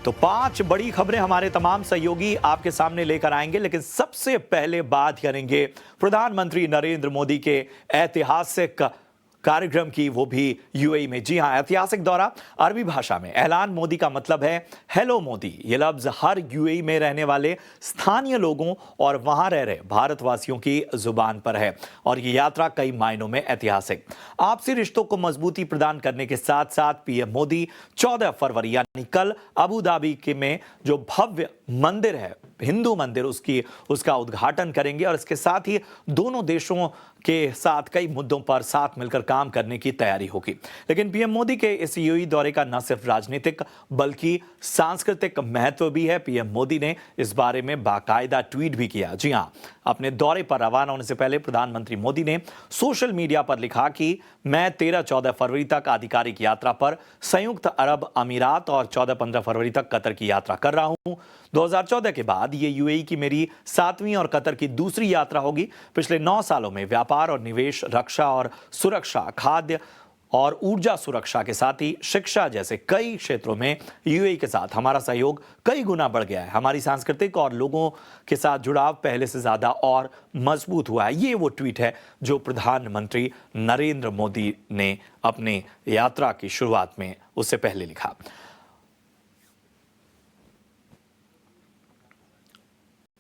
तो 5 बड़ी खबरें हमारे तमाम सहयोगी आपके सामने लेकर आएंगे, लेकिन सबसे पहले बात करेंगे प्रधानमंत्री नरेंद्र मोदी के ऐतिहासिक कार्यक्रम की, वो भी यूएई में। जी हां, ऐतिहासिक दौरा। अरबी भाषा में ऐलान मोदी का मतलब है हेलो मोदी। ये लफ्ज हर यूएई में रहने वाले स्थानीय लोगों और वहां रह रहे भारतवासियों की जुबान पर है और ये यात्रा कई मायनों में ऐतिहासिक। आपसी रिश्तों को मजबूती प्रदान करने के साथ साथ पीएम मोदी 14 फरवरी यानी कल अबू धाबी के में जो भव्य मंदिर है, हिंदू मंदिर, उसका उद्घाटन करेंगे और इसके साथ ही दोनों देशों के साथ कई मुद्दों पर साथ मिलकर काम करने की तैयारी होगी। लेकिन पीएम मोदी के इस यूएई दौरे का न सिर्फ राजनीतिक बल्कि सांस्कृतिक महत्व भी है। पीएम मोदी ने इस बारे में बाकायदा ट्वीट भी किया। जी हां, अपने दौरे पर रवाना होने से पहले प्रधानमंत्री मोदी ने सोशल मीडिया पर लिखा कि मैं 13-14 फरवरी तक आधिकारिक यात्रा पर संयुक्त अरब अमीरात और 14-15 फरवरी तक कतर की यात्रा कर रहा हूं। 2014 के बाद ये यूएई की मेरी 7वीं और कतर की दूसरी यात्रा होगी। पिछले 9 सालों में व्यापार और निवेश, रक्षा और सुरक्षा, खाद्य और ऊर्जा सुरक्षा के साथ ही शिक्षा जैसे कई क्षेत्रों में यूएई के साथ हमारा सहयोग कई गुना बढ़ गया है। हमारी सांस्कृतिक और लोगों के साथ जुड़ाव पहले से ज्यादा और मजबूत हुआ है। ये वो ट्वीट है जो प्रधानमंत्री नरेंद्र मोदी ने अपने यात्रा की शुरुआत में उससे पहले लिखा।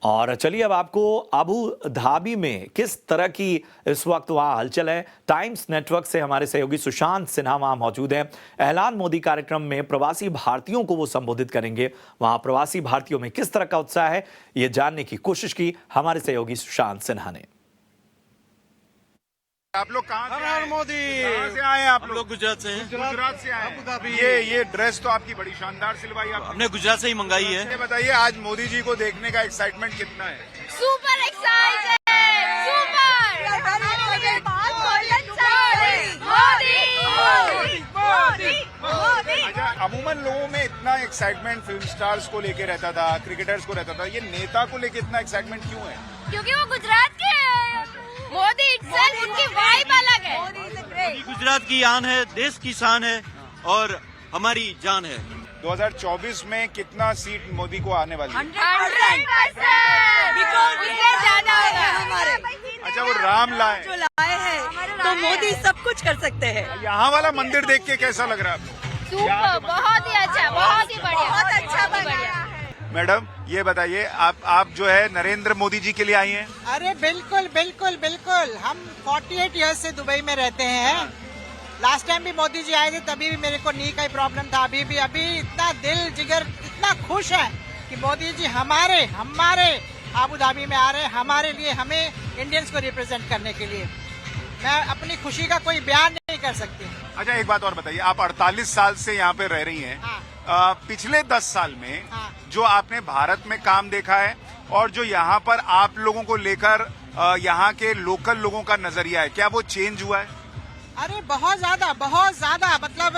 और चलिए अब आपको अबू धाबी में किस तरह की इस वक्त वहां हलचल है, टाइम्स नेटवर्क से हमारे सहयोगी सुशांत सिन्हा वहां मौजूद हैं। ऐलान मोदी कार्यक्रम में प्रवासी भारतीयों को वो संबोधित करेंगे। वहां प्रवासी भारतीयों में किस तरह का उत्साह है, ये जानने की कोशिश की हमारे सहयोगी सुशांत सिन्हा ने। आप लोग कहाँ से आए? मोदी कहाँ से आए आप लोग? गुजरात से हैं। गुजरात से आए। Abu Dhabi. ये ड्रेस तो आपकी बड़ी शानदार सिलवाई आपने। हमने गुजरात से ही मंगाई है। ये बताइए आज मोदी जी को देखने का एक्साइटमेंट कितना है? सुपर एक्साइटेड, अच्छा, अमूमन लोगों में इतना एक्साइटमेंट फिल्म स्टार्स को लेके रहता था, क्रिकेटर्स को रहता था, ये नेता को लेके इतना एक्साइटमेंट क्यों है? क्योंकि वो गुजरात के हैं। मोदी इटसेल्फ, उनकी वाइब अलग है। गुजरात की आन है, देश की शान है और हमारी जान है। 2024 में कितना सीट मोदी को आने वाली है? 100%, उससे ज्यादा होगा हमारे। अच्छा, वो राम लाए जो लाए हैं तो मोदी सब कुछ कर सकते हैं। यहाँ वाला मंदिर देख के कैसा लग रहा है आपको? सुपर, बहुत ही अच्छा, बहुत ही बढ़िया, बहुत अच्छा बढ़िया। मैडम ये बताइए, आप जो है नरेंद्र मोदी जी के लिए आई हैं? अरे बिल्कुल बिल्कुल बिल्कुल, हम 48 ईयर्स से दुबई में रहते हैं। लास्ट टाइम भी मोदी जी आए थे, तभी भी मेरे को नी का ही प्रॉब्लम था। अभी इतना दिल जिगर इतना खुश है कि मोदी जी हमारे अबू धाबी में आ रहे हैं, हमारे लिए, हमें इंडियंस को रिप्रेजेंट करने के लिए। मैं अपनी खुशी का कोई बयान नहीं कर सकती। अच्छा, एक बात और बताइए, आप 48 साल से यहाँ पे रह रही हैं। हाँ। पिछले 10 साल में हाँ। जो आपने भारत में काम देखा है और जो यहाँ पर आप लोगों को लेकर यहाँ के लोकल लोगों का नजरिया है, क्या वो चेंज हुआ है? अरे बहुत ज्यादा, मतलब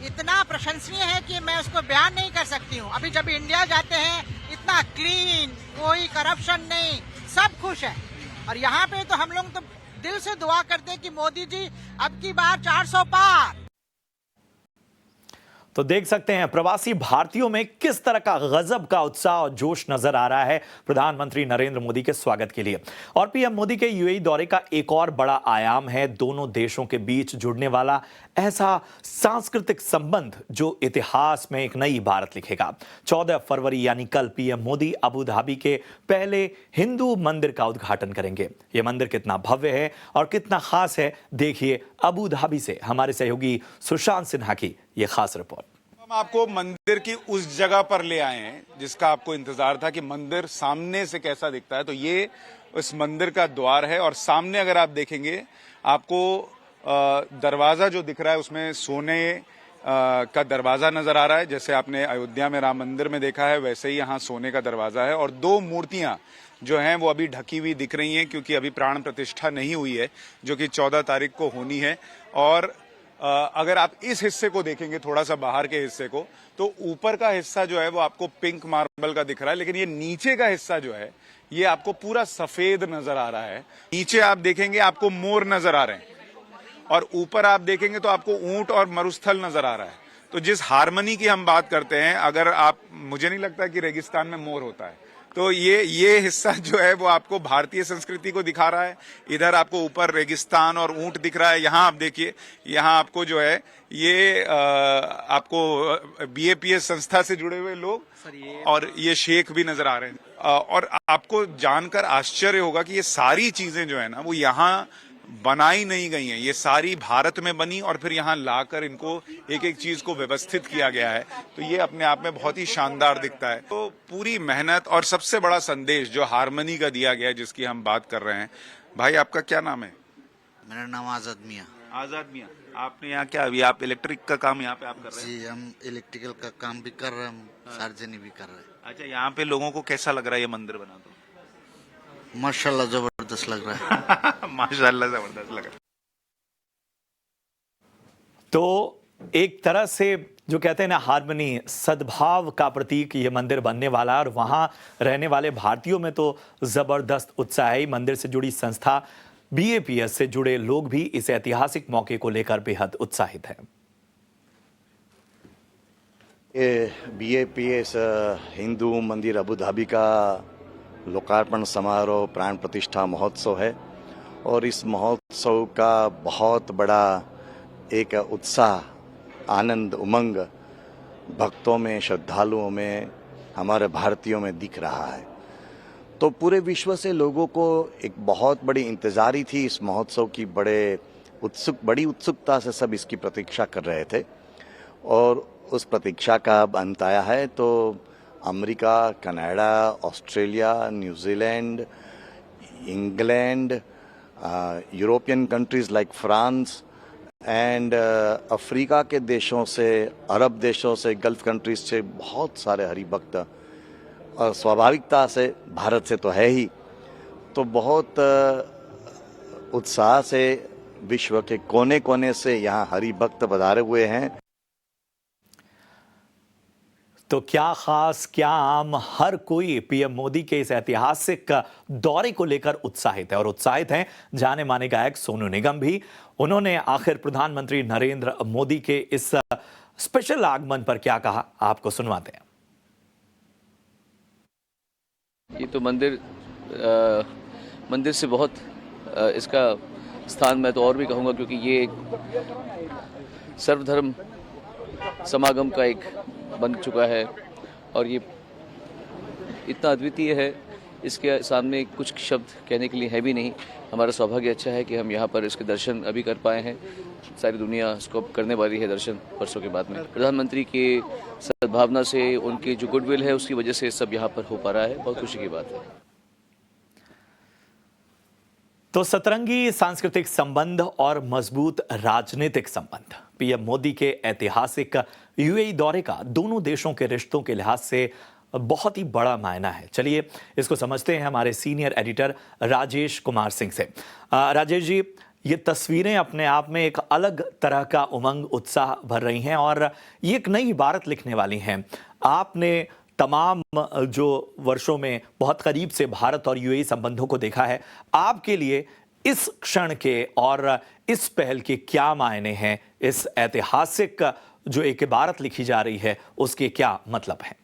इतना प्रशंसनीय है कि मैं उसको बयान नहीं कर सकती हूँ। अभी जब इंडिया जाते हैं, इतना क्लीन, कोई करप्शन नहीं, सब खुश है। और यहाँ पे तो हम लोग तो दिल से दुआ करते हैं कि मोदी जी अब की बार 400 पार। तो देख सकते हैं प्रवासी भारतीयों में किस तरह का गजब का उत्साह और जोश नजर आ रहा है प्रधानमंत्री नरेंद्र मोदी के स्वागत के लिए। और पीएम मोदी के यूएई दौरे का एक और बड़ा आयाम है दोनों देशों के बीच जुड़ने वाला ऐसा सांस्कृतिक संबंध जो इतिहास में एक नई इबारत लिखेगा। 14 फरवरी यानी कल पीएम मोदी अबू धाबी के पहले हिंदू मंदिर का उद्घाटन करेंगे। यह मंदिर कितना भव्य है और कितना खास है, देखिए अबू धाबी से हमारे सहयोगी सुशांत सिन्हा की यह खास रिपोर्ट। हम आपको मंदिर की उस जगह पर ले आए हैं जिसका आपको इंतजार था कि मंदिर सामने से कैसा दिखता है। तो ये उस मंदिर का द्वार है और सामने अगर आप देखेंगे आपको दरवाजा जो दिख रहा है उसमें सोने का दरवाजा नजर आ रहा है। जैसे आपने अयोध्या में राम मंदिर में देखा है वैसे ही यहाँ सोने का दरवाजा है। और 2 मूर्तियां जो हैं वो अभी ढकी हुई दिख रही हैं क्योंकि अभी प्राण प्रतिष्ठा नहीं हुई है, जो कि 14 तारीख को होनी है। और अगर आप इस हिस्से को देखेंगे, थोड़ा सा बाहर के हिस्से को, तो ऊपर का हिस्सा जो है वो आपको पिंक मार्बल का दिख रहा है, लेकिन ये नीचे का हिस्सा जो है ये आपको पूरा सफेद नजर आ रहा है। नीचे आप देखेंगे आपको मोर नजर आ रहे हैं और ऊपर आप देखेंगे तो आपको ऊंट और मरुस्थल नजर आ रहा है। तो जिस हार्मनी की हम बात करते हैं, अगर आप, मुझे नहीं लगता कि रेगिस्तान में मोर होता है, तो ये हिस्सा जो है वो आपको भारतीय संस्कृति को दिखा रहा है। इधर आपको ऊपर रेगिस्तान और ऊंट दिख रहा है। यहाँ आप देखिए, यहाँ आपको जो है ये आपको BAPS संस्था से जुड़े हुए लोग और ये शेख भी नजर आ रहे हैं। और आपको जानकर आश्चर्य होगा कि ये सारी चीजें जो है ना वो यहाँ बनाई नहीं गई हैं, ये सारी भारत में बनी और फिर यहाँ लाकर इनको एक एक चीज को व्यवस्थित किया गया है। तो ये अपने आप में बहुत ही शानदार दिखता है। तो पूरी मेहनत और सबसे बड़ा संदेश जो हार्मनी का दिया गया है, जिसकी हम बात कर रहे हैं। भाई आपका क्या नाम है? मेरा नाम आजाद मियाँ। आजाद मियाँ, आपने यहाँ क्या, अभी आप इलेक्ट्रिक का काम यहाँ पे आप कर रहे हैं? जी, हम इलेक्ट्रिकल का काम भी कर रहे हैं, हम सार्वजनिक भी कर रहे हैं। अच्छा, यहाँ पे लोगों को कैसा लग रहा है ये मंदिर बना तो? माशाल्लाह जबरदस्त लग रहा है। माशाल्लाह जबरदस्त लग रहा है। तो एक तरह से जो कहते हैं ना हार्मनी, सद्भाव का प्रतीक ये मंदिर बनने वाला है और वहां रहने वाले भारतीयों में तो जबरदस्त उत्साह है। मंदिर से जुड़ी संस्था BAPS से जुड़े लोग भी इस ऐतिहासिक मौके को लेकर बेहद उत्साहित हैं। ये BAPS हिंदू मंदिर अबू धाबी का लोकार्पण समारोह प्राण प्रतिष्ठा महोत्सव है और इस महोत्सव का बहुत बड़ा एक उत्साह, आनंद, उमंग भक्तों में, श्रद्धालुओं में, हमारे भारतीयों में दिख रहा है। तो पूरे विश्व से लोगों को एक बहुत बड़ी इंतजारी थी इस महोत्सव की। बड़ी उत्सुकता से सब इसकी प्रतीक्षा कर रहे थे और उस प्रतीक्षा का अब अंत आया है। तो America, Canada, Australia, New Zealand, England, European countries like France and Africa के देशों से, अरब देशों से, गल्फ कंट्रीज से बहुत सारे हरिभक्त, और स्वाभाविकता से भारत से तो है ही, तो बहुत उत्साह से विश्व के कोने कोने से यहाँ हरिभक्त पधारे हुए हैं। तो क्या खास, क्या आम, हर कोई PM मोदी के इस ऐतिहासिक दौरे को लेकर उत्साहित है और उत्साहित हैं जाने माने गायक सोनू निगम भी। उन्होंने आखिर प्रधानमंत्री नरेंद्र मोदी के इस स्पेशल आगमन पर क्या कहा, आपको सुनवाते हैं। ये तो मंदिर से बहुत इसका स्थान मैं तो और भी कहूँगा, क्योंकि ये एक सर्वधर्म समागम का एक बन चुका है और ये इतना अद्वितीय है, इसके सामने कुछ शब्द कहने के लिए है भी नहीं। हमारा सौभाग्य अच्छा है कि हम यहाँ पर इसके दर्शन अभी कर पाए हैं। सारी दुनिया इसको करने वाली है दर्शन परसों के बाद में। प्रधानमंत्री की सद्भावना से, उनकी जो गुडविल है उसकी वजह से सब यहाँ पर हो पा रहा है, बहुत खुशी की बात है। तो सतरंगी सांस्कृतिक संबंध और मजबूत राजनीतिक संबंध, PM मोदी के ऐतिहासिक UAE दौरे का दोनों देशों के रिश्तों के लिहाज से बहुत ही बड़ा मायना है। चलिए इसको समझते हैं हमारे सीनियर एडिटर राजेश कुमार सिंह से। राजेश जी, ये तस्वीरें अपने आप में एक अलग तरह का उमंग, उत्साह भर रही हैं और ये एक नई इबारत लिखने वाली हैं। आपने तमाम जो वर्षों में बहुत करीब से भारत और UAE संबंधों को देखा है, आपके लिए इस क्षण के और इस पहल के क्या मायने हैं? इस ऐतिहासिक जो एक इबारत लिखी जा रही है उसके क्या मतलब है?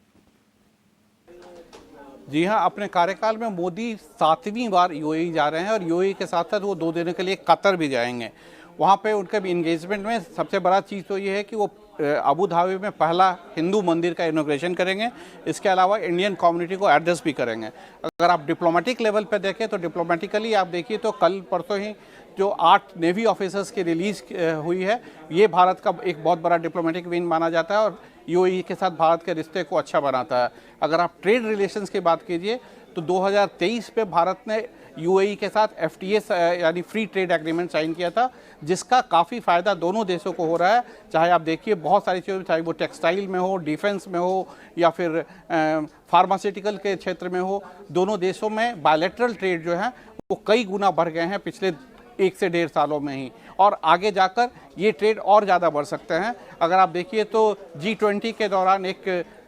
जी हाँ, अपने कार्यकाल में मोदी 7वीं बार UAE जा रहे हैं और UAE के साथ साथ वो 2 दिन के लिए कतर भी जाएंगे। वहाँ पे उनके भी इंगेजमेंट में सबसे बड़ा चीज़ तो ये है कि वो अबू धाबी में पहला हिंदू मंदिर का इनॉग्रेशन करेंगे। इसके अलावा इंडियन कम्युनिटी को एड्रेस भी करेंगे। अगर आप डिप्लोमेटिक लेवल पे देखें तो डिप्लोमेटिकली आप देखिए तो कल परसों ही जो 8 नेवी ऑफिसर्स की रिलीज़ हुई है, ये भारत का एक बहुत बड़ा डिप्लोमेटिक विन माना जाता है और UAE के साथ भारत के रिश्ते को अच्छा बनाता है। अगर आप ट्रेड रिलेशंस की बात कीजिए तो 2023 में भारत ने UAE के साथ FTA यानी फ्री ट्रेड एग्रीमेंट साइन किया था, जिसका काफ़ी फ़ायदा दोनों देशों को हो रहा है। चाहे आप देखिए बहुत सारी चीज़ें, चाहे वो टेक्सटाइल में हो, डिफेंस में हो या फिर फार्मास्यूटिकल के क्षेत्र में हो, दोनों देशों में बायलैटरल ट्रेड जो है वो कई गुना बढ़ गए हैं पिछले 1 से 1.5 सालों में ही, और आगे जाकर ये ट्रेड और ज़्यादा बढ़ सकते हैं। अगर आप देखिए तो G20 के दौरान एक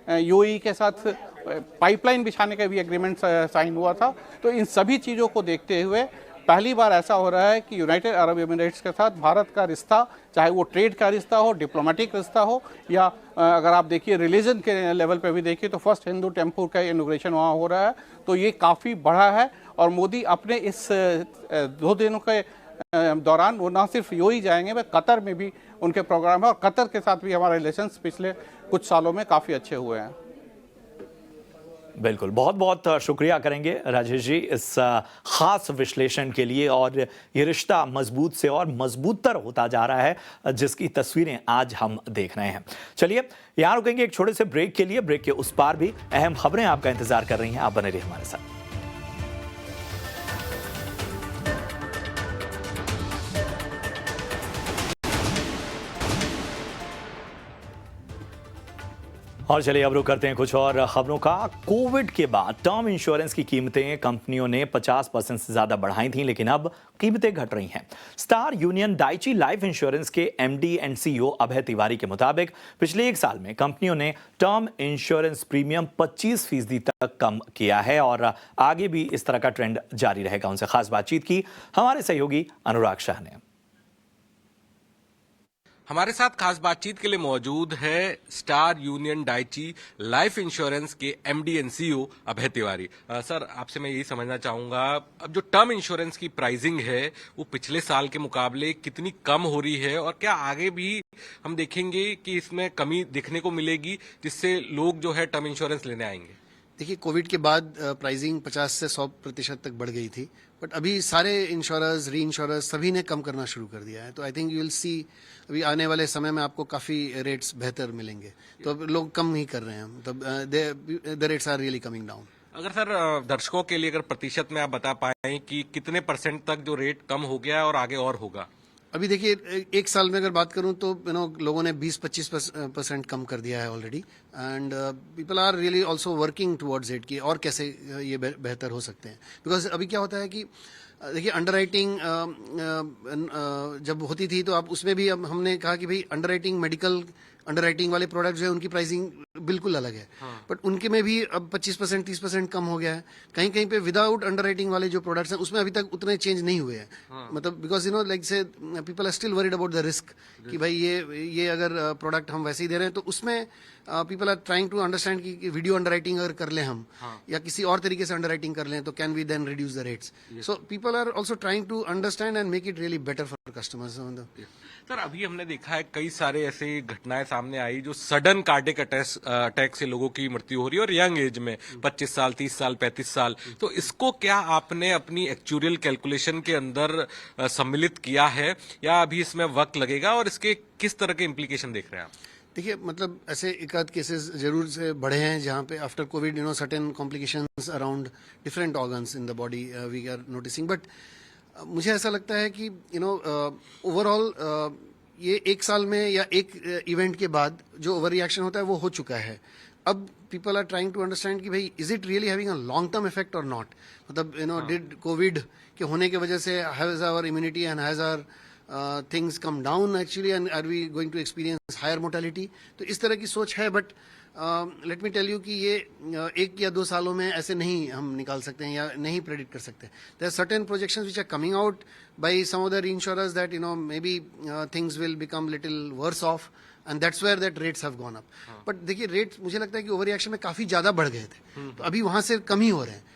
UAE के साथ पाइपलाइन बिछाने का भी एग्रीमेंट साइन हुआ था। तो इन सभी चीज़ों को देखते हुए पहली बार ऐसा हो रहा है कि यूनाइटेड अरब एमिरेट्स के साथ भारत का रिश्ता, चाहे वो ट्रेड का रिश्ता हो, डिप्लोमेटिक रिश्ता हो, या अगर आप देखिए रिलीजन के लेवल पे भी देखिए तो फर्स्ट हिंदू टेम्पल का इनॉग्रेशन वहाँ हो रहा है। तो ये काफ़ी बड़ा है और मोदी अपने इस 2 दिनों के दौरान वो ना सिर्फ यूएई जाएंगे, वह कतर में भी उनके प्रोग्राम है और कतर के साथ भी हमारे रिलेशंस पिछले कुछ सालों में काफ़ी अच्छे हुए हैं। बिल्कुल, बहुत बहुत शुक्रिया करेंगे राजेश जी इस खास विश्लेषण के लिए। और ये रिश्ता मजबूत से और मजबूतर होता जा रहा है जिसकी तस्वीरें आज हम देख रहे हैं। चलिए यहाँ रुकेंगे एक छोटे से ब्रेक के लिए। ब्रेक के उस पार भी अहम खबरें आपका इंतजार कर रही हैं, आप बने रहिए हमारे साथ। और चलिए अब रुक करते हैं कुछ और खबरों का। कोविड के बाद टर्म इंश्योरेंस की कीमतें कंपनियों ने 50% से ज्यादा बढ़ाई थी, लेकिन अब कीमतें घट रही हैं। Star Union Daiichi Life Insurance के MD and CEO Abhay Tiwari के मुताबिक पिछले 1 साल में कंपनियों ने टर्म इंश्योरेंस प्रीमियम 25% तक कम किया है और आगे भी इस तरह का ट्रेंड जारी रहेगा। उनसे खास बातचीत की हमारे सहयोगी अनुराग शाह ने। हमारे साथ खास बातचीत के लिए मौजूद है Star Union Daiichi Life Insurance के MD and CEO Abhay Tiwari. Sir, आपसे मैं यही समझना चाहूंगा, अब जो टर्म इंश्योरेंस की प्राइसिंग है वो पिछले साल के मुकाबले कितनी कम हो रही है और क्या आगे भी हम देखेंगे कि इसमें कमी देखने को मिलेगी जिससे लोग जो है टर्म इंश्योरेंस लेने आएंगे? देखिए, कोविड के बाद प्राइसिंग 50 से 100% तक बढ़ गई थी, बट अभी सारे इंश्योरर्स, री इंश्योरर्स सभी ने कम करना शुरू कर दिया है। तो I think you will see अभी आने वाले समय में आपको काफ़ी रेट्स बेहतर मिलेंगे। तो अब लोग कम ही कर रहे हैं, मतलब the rates are really coming down. अगर सर दर्शकों के लिए अगर प्रतिशत में आप बता पाएं कि कितने % तक जो रेट कम हो गया है और आगे और होगा? अभी देखिए, 1 साल में अगर बात करूं तो लोगों ने 20-25% कम कर दिया है already, and people are really also working towards it कि और कैसे ये बेहतर हो सकते हैं। बिकॉज अभी क्या होता है कि देखिए, अंडरराइटिंग जब होती थी तो आप उसमें भी अब हमने कहा कि भाई अंडरराइटिंग, मेडिकल अंडरराइटिंग वाले प्रोडक्ट जो है उनकी प्राइसिंग बिल्कुल अलग है, बट उनके में भी अब 25% 30% कम हो गया है। कहीं कहीं पे विदाउट अंडरराइटिंग वाले जो प्रोडक्ट्स हैं उसमें अभी तक उतने चेंज नहीं हुए हैं। मतलब बिकॉज लाइक से people are still worried about the risk कि भाई ये अगर प्रोडक्ट हम वैसे ही दे रहे हैं तो उसमें people are trying to understand कि वीडियो अंडरराइटिंग अगर कर लें हम या किसी और तरीके से अंडरराइटिंग कर लें तो can we then reduce the rates. So people are also trying to understand and make it really better for customers. Sir, अभी हमने देखा है कई सारे ऐसे घटनाएं सामने आई जो सडन कार्डियक अटैक से लोगों की मृत्यु हो रही है और यंग एज में 25 साल 30 साल 35 साल। तो इसको क्या आपने अपनी एक्चुअल कैलकुलेशन के अंदर सम्मिलित किया है या अभी इसमें वक्त लगेगा और इसके किस तरह के इम्प्लीकेशन देख रहे हैं आप? देखिए, मतलब ऐसे एक आध केसेस जरूर से बढ़े हैं जहाँ पे after Covid certain complications around different organs in the body we are noticing. But मुझे ऐसा लगता है कि ओवरऑल ये 1 साल में या एक इवेंट के बाद जो ओवर रिएक्शन होता है वो हो चुका है। अब people are trying to understand कि भाई is it really having a long term effect और नॉट। मतलब डिड कोविड के होने की वजह से has our immunity and has our things come down actually, and are we going to experience higher mortality? तो इस तरह की सोच है, but let me tell you कि ये 1 या 2 सालों में ऐसे नहीं हम निकाल सकते हैं या नहीं प्रेडिक्ट कर सकते। There are certain projections which are coming out by some of the reinsurers that may be things will become little worse off and that's where that rates have gone up. But देखिए, rates मुझे लगता है कि over reaction में काफी ज्यादा बढ़ गए थे, तो अभी वहां से कम ही हो रहे हैं।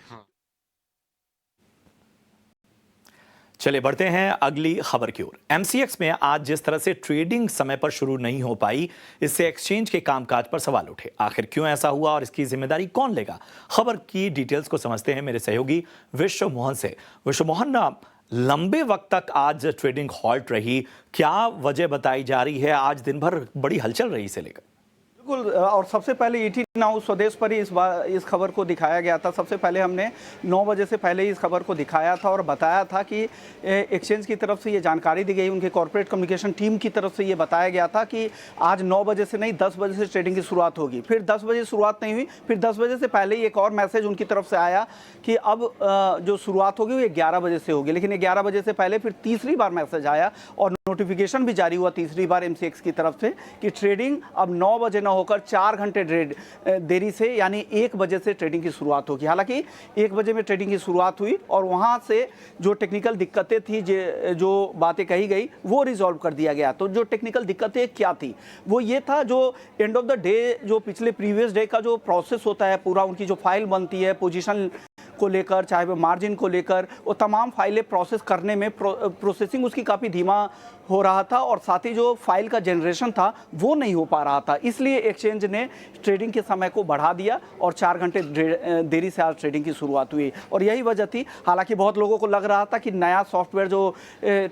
चलिए बढ़ते हैं अगली खबर की ओर। एमसीएक्स में आज जिस तरह से ट्रेडिंग समय पर शुरू नहीं हो पाई, इससे एक्सचेंज के कामकाज पर सवाल उठे। आखिर क्यों ऐसा हुआ और इसकी जिम्मेदारी कौन लेगा? खबर की डिटेल्स को समझते हैं मेरे सहयोगी विश्व मोहन से। विश्व मोहन, लंबे वक्त तक आज ट्रेडिंग हॉल्ट रही, क्या वजह बताई जा रही है? आज दिन भर बड़ी हलचल रही इसे लेकर। बिल्कुल, और सबसे पहले ईटी नाउ स्वदेश पर ही इस खबर को दिखाया गया था। सबसे पहले हमने 9 बजे से पहले इस खबर को दिखाया था और बताया था कि एक्सचेंज की तरफ से ये जानकारी दी गई, उनके कॉर्पोरेट कम्युनिकेशन टीम की तरफ से ये बताया गया था कि आज 9 बजे से नहीं 10 बजे से ट्रेडिंग की शुरुआत होगी। फिर 10 बजे शुरुआत नहीं हुई, फिर 10 बजे से पहले ही एक और मैसेज उनकी तरफ से आया कि अब जो शुरुआत होगी वो 11 बजे से होगी। लेकिन 11 बजे से पहले फिर तीसरी बार मैसेज आया और नोटिफिकेशन भी जारी हुआ तीसरी बार MCX की तरफ से कि ट्रेडिंग अब 9 बजे न होकर 4 घंटे देरी से यानी 1 बजे से ट्रेडिंग की शुरुआत होगी। हालांकि 1 बजे में ट्रेडिंग की शुरुआत हुई और वहां से जो टेक्निकल दिक्कतें थी, जो बातें कही गई, वो रिजॉल्व कर दिया गया। तो जो टेक्निकल दिक्कतें क्या थी, वो ये था जो एंड ऑफ द डे जो पिछले प्रीवियस डे का जो प्रोसेस होता है पूरा, उनकी जो फाइल बनती है पोजीशन को लेकर, चाहे वो मार्जिन को लेकर, वो तमाम फाइलें प्रोसेस करने में प्रोसेसिंग उसकी काफ़ी धीमा हो रहा था और साथ ही जो फाइल का जनरेशन था वो नहीं हो पा रहा था। इसलिए एक्सचेंज ने ट्रेडिंग के समय को बढ़ा दिया और 4 घंटे देरी से आज ट्रेडिंग की शुरुआत हुई और यही वजह थी। हालांकि बहुत लोगों को लग रहा था कि नया सॉफ्टवेयर जो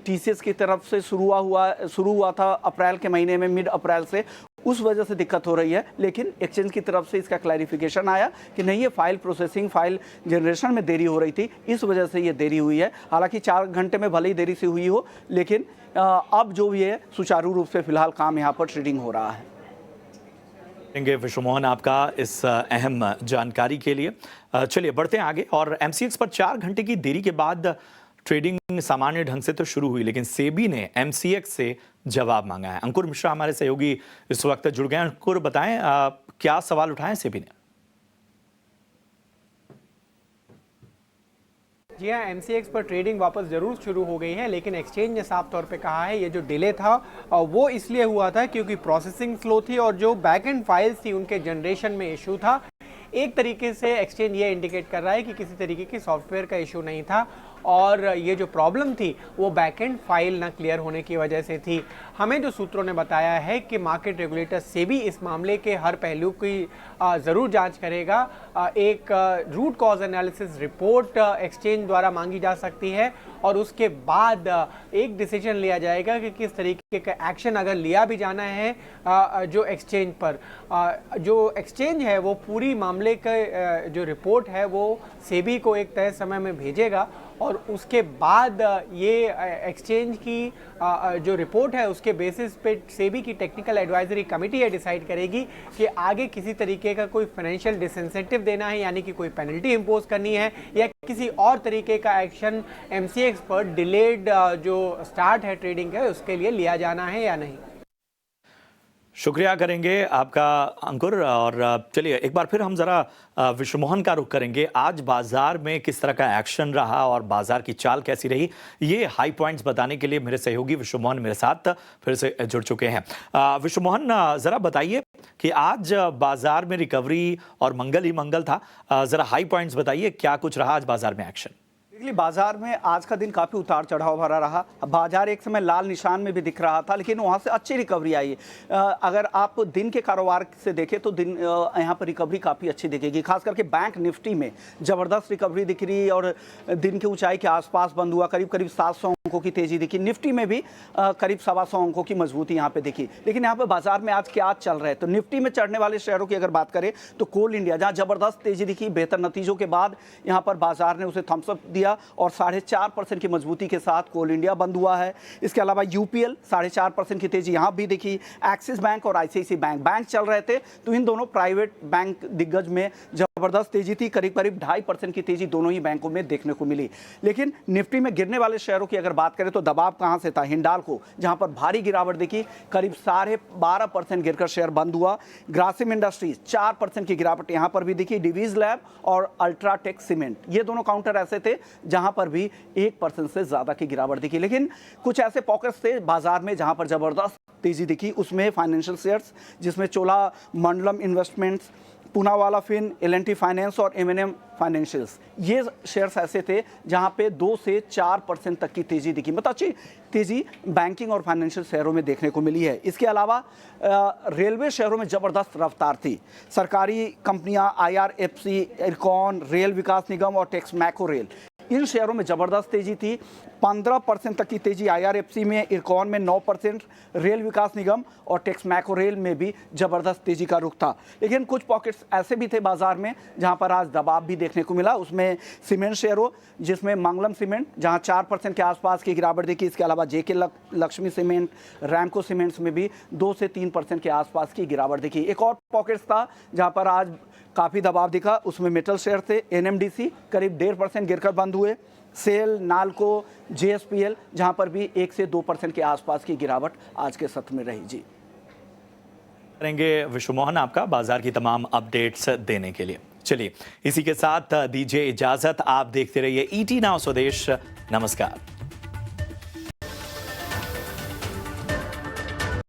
TCS की तरफ से शुरू हुआ था अप्रैल के महीने में, मिड अप्रैल से, उस वजह से दिक्कत हो रही है, लेकिन एक्सचेंज की तरफ से इसका क्लैरिफिकेशन आया कि नहीं, ये फाइल प्रोसेसिंग, फाइल जनरेशन में देरी हो रही थी, इस वजह से ये देरी हुई है। हालांकि 4 घंटे में भले ही देरी से हुई हो, लेकिन अब जो भी है सुचारू रूप से फिलहाल काम यहाँ पर ट्रेडिंग हो रहा है। विश्व मोहन, आपका इस अहम जानकारी के लिए। चलिए बढ़ते हैं आगे। और MCX पर 4 घंटे की देरी के बाद ट्रेडिंग सामान्य ढंग से तो शुरू हुई, लेकिन सेबी ने MCX से जवाब मांगा है। अंकुर मिश्रा हमारे सहयोगी इस वक्त जुड़ गए हैं। अंकुर, बताएं क्या सवाल उठाए सेबी ने? जी हाँ, MCX पर ट्रेडिंग वापस ज़रूर शुरू हो गई है, लेकिन एक्सचेंज ने साफ तौर पे कहा है ये जो डिले था वो इसलिए हुआ था क्योंकि प्रोसेसिंग स्लो थी और जो बैक एंड फाइल्स थी उनके जनरेशन में इशू था। एक तरीके से एक्सचेंज ये इंडिकेट कर रहा है कि किसी तरीके की सॉफ्टवेयर का इशू नहीं था और ये जो प्रॉब्लम थी वो बैकएंड फाइल ना क्लियर होने की वजह से थी। हमें जो सूत्रों ने बताया है कि मार्केट रेगुलेटर सेबी इस मामले के हर पहलू की ज़रूर जांच करेगा। एक root cause analysis report exchange द्वारा मांगी जा सकती है और उसके बाद एक डिसीजन लिया जाएगा कि किस तरीके का एक्शन अगर लिया भी जाना है जो एक्सचेंज पर। जो एक्सचेंज है वो पूरी मामले का जो रिपोर्ट है वो सेबी को एक तय समय में भेजेगा और उसके बाद ये एक्सचेंज की जो रिपोर्ट है उसके बेसिस पे सेबी की टेक्निकल एडवाइजरी कमेटी ये डिसाइड करेगी कि आगे किसी तरीके का कोई फाइनेंशियल डिसइंसेंटिव देना है, यानी कि कोई पेनल्टी इंपोज करनी है या किसी और तरीके का एक्शन MCX पर डिलेड जो स्टार्ट है ट्रेडिंग है उसके लिए लिया जाना है या नहीं। शुक्रिया करेंगे आपका अंकुर। और चलिए एक बार फिर हम जरा विश्व मोहन का रुख करेंगे। आज बाजार में किस तरह का एक्शन रहा और बाजार की चाल कैसी रही, ये हाई पॉइंट्स बताने के लिए मेरे सहयोगी विश्व मोहन मेरे साथ फिर से जुड़ चुके हैं। विश्व मोहन, जरा बताइए कि आज बाजार में रिकवरी और मंगल ही मंगल था, जरा हाई पॉइंट्स बताइए, क्या कुछ रहा आज बाजार में एक्शन? बाजार में आज का दिन काफ़ी उतार चढ़ाव भरा रहा। बाजार एक समय लाल निशान में भी दिख रहा था, लेकिन वहाँ से अच्छी रिकवरी आई। अगर आप दिन के कारोबार से देखें तो दिन यहाँ पर रिकवरी काफ़ी अच्छी दिखेगी। खास करके बैंक निफ्टी में ज़बरदस्त रिकवरी दिख रही और दिन की ऊंचाई के आसपास बंद हुआ। करीब 700 अंकों की तेजी दिखी। निफ्टी में भी करीब 125 अंकों की मजबूती यहाँ पे दिखी। लेकिन यहाँ पे बाजार में आज क्या चल रहा है, तो निफ्टी में चढ़ने वाले शेयरों की अगर बात करें तो कोल इंडिया, जहाँ ज़बरदस्त तेजी दिखी, बेहतर नतीजों के बाद यहाँ पर बाजार ने उसे थम्स अप दिया और 4.5% की मजबूती के साथ कोल इंडिया बंद हुआ है। इसके अलावा UPL 4.5% की तेजी यहाँ भी दिखी। एक्सिस बैंक और ICICI बैंक चल रहे थे, तो इन दोनों प्राइवेट बैंक दिग्गज में जबरदस्त तेजी थी। करीब 2.5% की तेजी दोनों ही बैंकों में देखने को मिली। लेकिन निफ्टी में गिरने वाले शेयरों की अगर बात करें तो दबाव कहां से था, हिंडाल्को, जहां पर भारी गिरावट दिखी, करीब 12.5% गिरकर शेयर बंद हुआ। ग्रासिम इंडस्ट्रीज 4% की गिरावट यहां पर भी दिखी। डिवीज लैब और अल्ट्राटेक सीमेंट, ये दोनों काउंटर ऐसे थे जहां पर भी 1% से ज्यादा की गिरावट दिखी। लेकिन कुछ ऐसे पॉकेट्स थे बाजार में जहां पर जबरदस्त तेजी दिखी। उसमें फाइनेंशियल शेयर्स, जिसमें Cholamandalam investments, Poonawalla fin, L&T finance और M&M फाइनेंशियल्स, ये शेयर्स ऐसे थे जहां पे 2 से 4% तक की तेजी दिखी। मतलब अच्छी तेजी बैंकिंग और फाइनेंशियल शेयरों में देखने को मिली है। इसके अलावा रेलवे शेयरों में जबरदस्त रफ्तार थी। सरकारी कंपनियां IRFC, इरकॉन, रेल विकास निगम और टेक्स मैको रेल, इन शेयरों में जबरदस्त तेजी थी। 15% तक की तेजी IRFC में, इरकॉन में 9%, रेल विकास निगम और टेक्स मैको रेल में भी जबरदस्त तेजी का रुख था। लेकिन कुछ पॉकेट्स ऐसे भी थे बाजार में जहां पर आज दबाव भी देखने को मिला। उसमें सीमेंट शेयरों, जिसमें मंगलम सीमेंट जहां 4% के आसपास की गिरावट देखी। इसके अलावा JK Lakshmi cement, Ramco cements में भी 2 से 3% के आसपास की गिरावट दिखी। एक और पॉकेट्स था जहां पर आज काफ़ी दबाव दिखा, उसमें मेटल शेयर थे। NMDC करीब 1.5% गिरकर बंद हुए। सेल, नाल्को, JSPL, जहां पर भी 1 से 2% के आसपास की गिरावट आज के सत्र में रही। जी करेंगे विश्व मोहन आपका बाजार की तमाम अपडेट्स देने के लिए। चलिए इसी के साथ दीजिए इजाजत। आप देखते रहिए ET नाउ स्वदेश। नमस्कार।